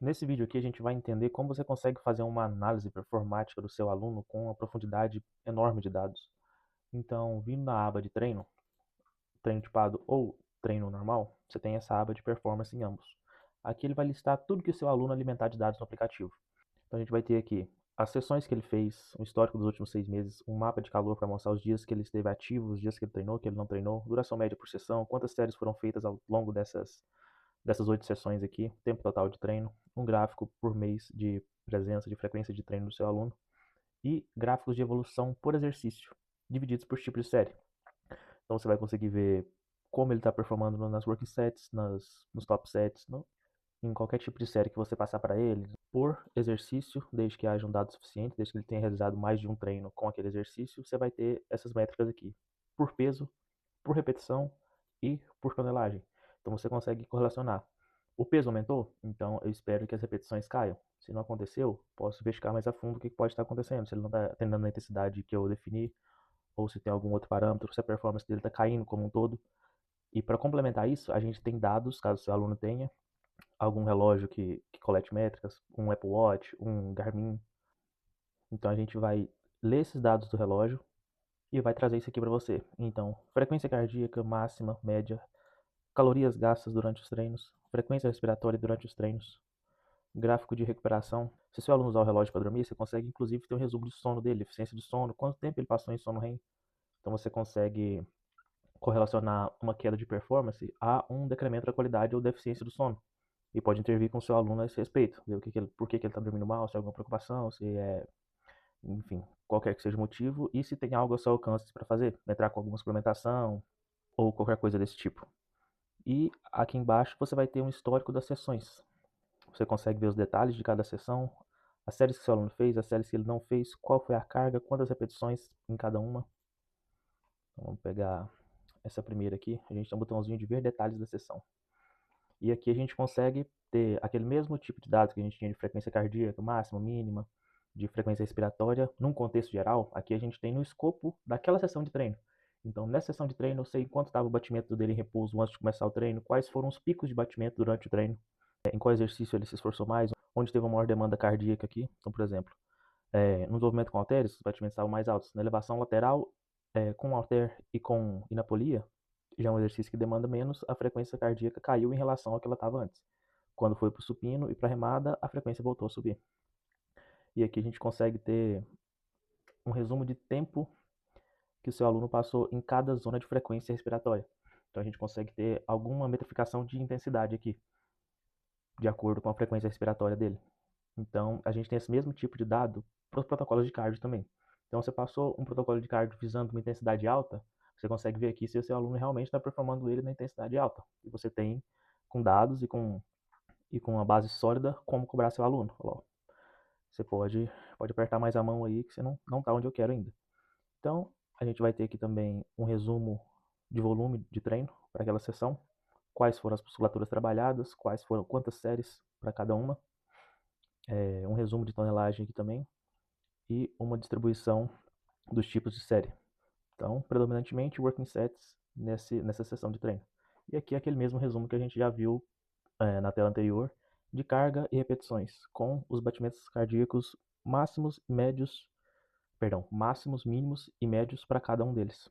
Nesse vídeo aqui a gente vai entender como você consegue fazer uma análise performática do seu aluno com uma profundidade enorme de dados. Então, vindo na aba de treino, treino tipado ou treino normal, você tem essa aba de performance em ambos. Aqui ele vai listar tudo que o seu aluno alimentar de dados no aplicativo. Então a gente vai ter aqui as sessões que ele fez, um histórico dos últimos 6 meses, um mapa de calor para mostrar os dias que ele esteve ativo, os dias que ele treinou, que ele não treinou, duração média por sessão, quantas séries foram feitas ao longo dessas 8 sessões aqui, tempo total de treino, um gráfico por mês de presença, de frequência de treino do seu aluno e gráficos de evolução por exercício, divididos por tipo de série. Então você vai conseguir ver como ele está performando nas working sets, nos top sets, em qualquer tipo de série que você passar para ele, por exercício, desde que haja um dado suficiente, desde que ele tenha realizado mais de um treino com aquele exercício, você vai ter essas métricas aqui, por peso, por repetição e por tonelagem. Então você consegue correlacionar. O peso aumentou? Então eu espero que as repetições caiam. Se não aconteceu, posso investigar mais a fundo o que pode estar acontecendo. Se ele não está treinando na intensidade que eu defini, ou se tem algum outro parâmetro, se a performance dele está caindo como um todo. E para complementar isso, a gente tem dados, caso o seu aluno tenha, algum relógio que colete métricas, um Apple Watch, um Garmin. Então a gente vai ler esses dados do relógio e vai trazer isso aqui para você. Então, frequência cardíaca máxima, média, calorias gastas durante os treinos, frequência respiratória durante os treinos, gráfico de recuperação. Se seu aluno usar o relógio para dormir, você consegue inclusive ter um resumo de sono dele, eficiência de sono, quanto tempo ele passou em sono REM. Então você consegue correlacionar uma queda de performance a um decremento da qualidade ou deficiência do sono. E pode intervir com o seu aluno a esse respeito, ver por que ele está dormindo mal, se é alguma preocupação, se é, enfim, qualquer que seja o motivo, e se tem algo ao seu alcance para fazer, entrar com alguma suplementação ou qualquer coisa desse tipo. E aqui embaixo você vai ter um histórico das sessões. Você consegue ver os detalhes de cada sessão, as séries que seu aluno fez, as séries que ele não fez, qual foi a carga, quantas repetições em cada uma. Então, vamos pegar essa primeira aqui. A gente tem um botãozinho de ver detalhes da sessão. E aqui a gente consegue ter aquele mesmo tipo de dados que a gente tinha de frequência cardíaca, máxima, mínima, de frequência respiratória, num contexto geral, aqui a gente tem no escopo daquela sessão de treino. Então, nessa sessão de treino, eu sei quanto estava o batimento dele em repouso antes de começar o treino, quais foram os picos de batimento durante o treino, em qual exercício ele se esforçou mais, onde teve uma maior demanda cardíaca aqui. Então, por exemplo, no desenvolvimento com halteres, os batimentos estavam mais altos. Na elevação lateral, com halter e com inapolia, já é um exercício que demanda menos, a frequência cardíaca caiu em relação ao que ela estava antes. Quando foi para o supino e para a remada, a frequência voltou a subir. E aqui a gente consegue ter um resumo de tempo que o seu aluno passou em cada zona de frequência respiratória. Então a gente consegue ter alguma metrificação de intensidade aqui, de acordo com a frequência respiratória dele. Então a gente tem esse mesmo tipo de dado para os protocolos de cardio também. Então você passou um protocolo de cardio visando uma intensidade alta, você consegue ver aqui se o seu aluno realmente está performando ele na intensidade alta. E você tem com dados e com uma base sólida como cobrar seu aluno. Você pode apertar mais a mão aí que você não está onde eu quero ainda. Então, a gente vai ter aqui também um resumo de volume de treino para aquela sessão, quais foram as musculaturas trabalhadas, quantas séries para cada uma, um resumo de tonelagem aqui também e uma distribuição dos tipos de série. Então, predominantemente working sets nessa sessão de treino. E aqui é aquele mesmo resumo que a gente já viu na tela anterior, de carga e repetições, com os batimentos cardíacos máximos, mínimos e médios para cada um deles.